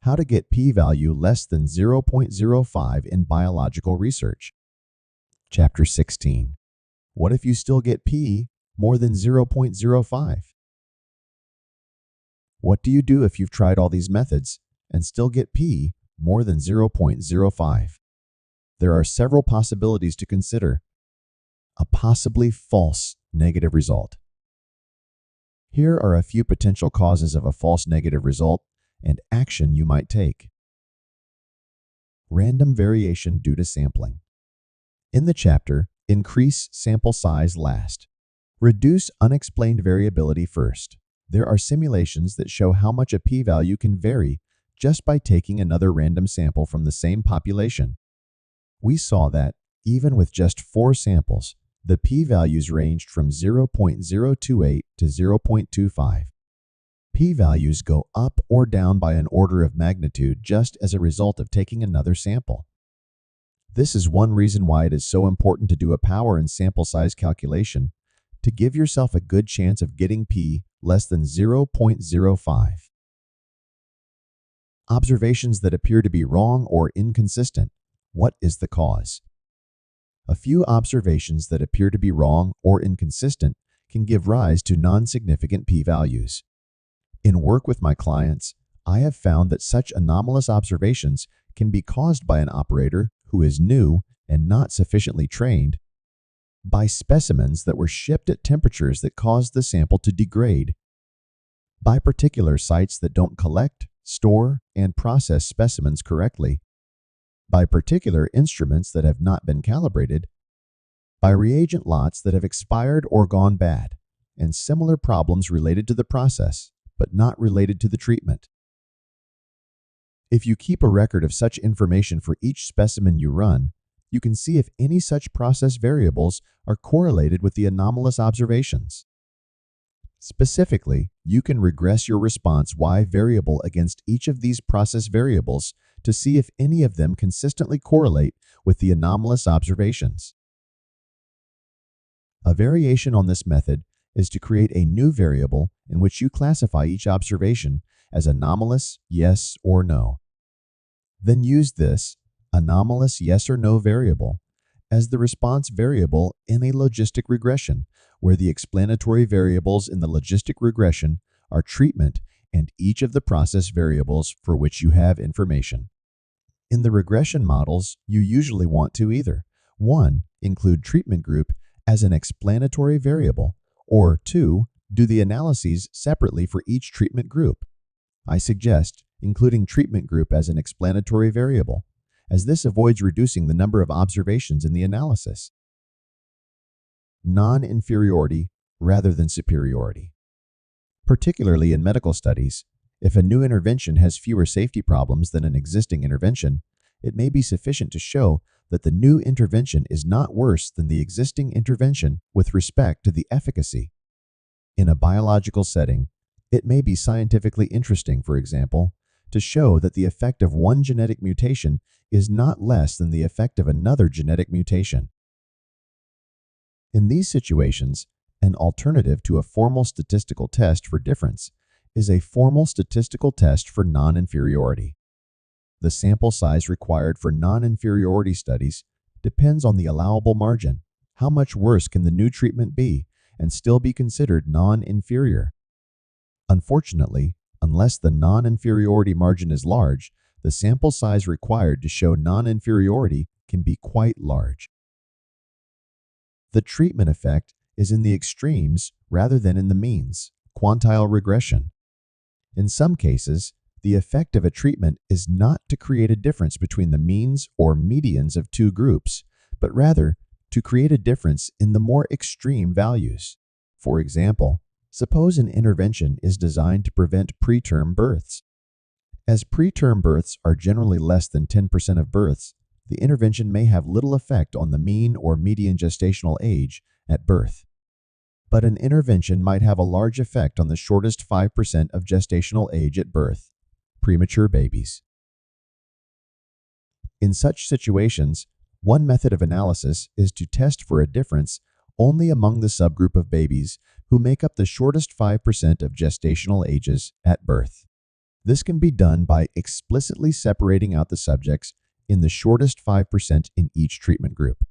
How to get p-value less than 0.05 in biological research. Chapter 16. What if you still get p more than 0.05? What do you do if you've tried all these methods and still get p more than 0.05? There are several possibilities to consider. A possibly false negative result. Here are a few potential causes of a false negative result and action you might take. Random variation due to sampling. In the chapter, Increase Sample Size last. Reduce unexplained variability first. There are simulations that show how much a p-value can vary just by taking another random sample from the same population. We saw that, even with just 4 samples, the p-values ranged from 0.028 to 0.25. P-values go up or down by an order of magnitude just as a result of taking another sample. This is one reason why it is so important to do a power and sample size calculation to give yourself a good chance of getting p less than 0.05. Observations that appear to be wrong or inconsistent. What is the cause? A few observations that appear to be wrong or inconsistent can give rise to non-significant p-values. In work with my clients, I have found that such anomalous observations can be caused by an operator who is new and not sufficiently trained, by specimens that were shipped at temperatures that caused the sample to degrade, by particular sites that don't collect, store, and process specimens correctly, by particular instruments that have not been calibrated, by reagent lots that have expired or gone bad, and similar problems related to the process, but not related to the treatment. If you keep a record of such information for each specimen you run, you can see if any such process variables are correlated with the anomalous observations. Specifically, you can regress your response Y variable against each of these process variables to see if any of them consistently correlate with the anomalous observations. A variation on this method is to create a new variable in which you classify each observation as anomalous, yes or no. Then use this anomalous yes or no variable as the response variable in a logistic regression, where the explanatory variables in the logistic regression are treatment and each of the process variables for which you have information. In the regression models, you usually want to either 1. Include treatment group as an explanatory variable, or 2. Do the analyses separately for each treatment group. I suggest including treatment group as an explanatory variable, as this avoids reducing the number of observations in the analysis. Non-inferiority rather than superiority. Particularly in medical studies, if a new intervention has fewer safety problems than an existing intervention, it may be sufficient to show that the new intervention is not worse than the existing intervention with respect to the efficacy. In a biological setting, it may be scientifically interesting, for example, to show that the effect of one genetic mutation is not less than the effect of another genetic mutation. In these situations, an alternative to a formal statistical test for difference is a formal statistical test for non-inferiority. The sample size required for non-inferiority studies depends on the allowable margin. How much worse can the new treatment be and still be considered non-inferior? Unfortunately, unless the non-inferiority margin is large, the sample size required to show non-inferiority can be quite large. The treatment effect is in the extremes rather than in the means, quantile regression. In some cases, the effect of a treatment is not to create a difference between the means or medians of two groups, but rather to create a difference in the more extreme values. For example, suppose an intervention is designed to prevent preterm births. As preterm births are generally less than 10% of births, the intervention may have little effect on the mean or median gestational age at birth. But an intervention might have a large effect on the shortest 5% of gestational age at birth, premature babies. In such situations, one method of analysis is to test for a difference only among the subgroup of babies who make up the shortest 5% of gestational ages at birth. This can be done by explicitly separating out the subjects in the shortest 5% in each treatment group.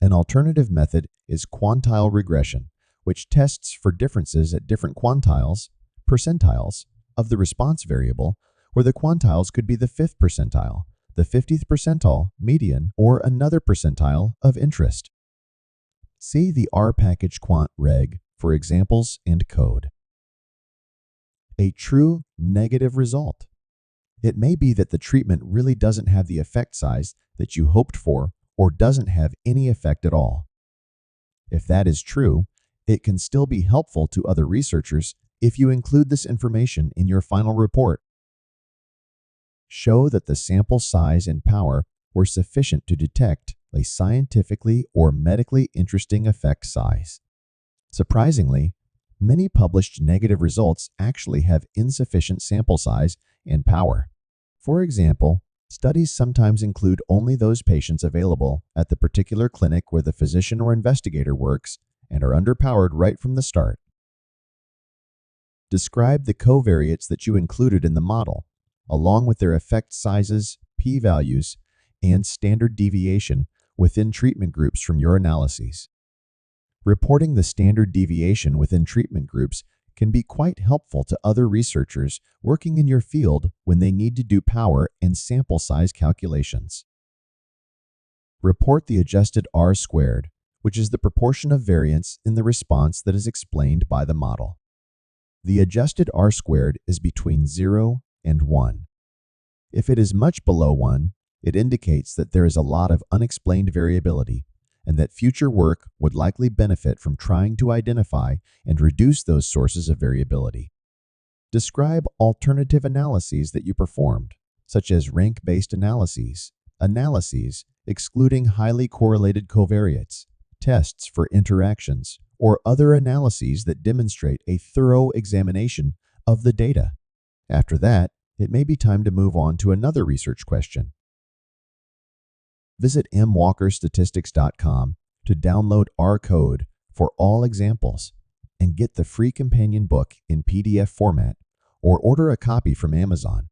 An alternative method is quantile regression, which tests for differences at different quantiles, percentiles, of the response variable, where the quantiles could be the 5th percentile, the 50th percentile, median, or another percentile of interest. See the R-Package Quant Reg for examples and code. A true negative result. It may be that the treatment really doesn't have the effect size that you hoped for or doesn't have any effect at all. If that is true, it can still be helpful to other researchers if you include this information in your final report. Show that the sample size and power were sufficient to detect a scientifically or medically interesting effect size. Surprisingly, many published negative results actually have insufficient sample size and power. For example, studies sometimes include only those patients available at the particular clinic where the physician or investigator works and are underpowered right from the start. Describe the covariates that you included in the model, along with their effect sizes, p-values, and standard deviation within treatment groups from your analyses. Reporting the standard deviation within treatment groups can be quite helpful to other researchers working in your field when they need to do power and sample size calculations. Report the adjusted R-squared, which is the proportion of variance in the response that is explained by the model. The adjusted R-squared is between 0 and 1. If it is much below 1, it indicates that there is a lot of unexplained variability and that future work would likely benefit from trying to identify and reduce those sources of variability. Describe alternative analyses that you performed, such as rank-based analyses, analyses excluding highly correlated covariates, tests for interactions, or other analyses that demonstrate a thorough examination of the data. After that, it may be time to move on to another research question. Visit mwalkerstatistics.com to download our code for all examples and get the free companion book in PDF format, or order a copy from Amazon.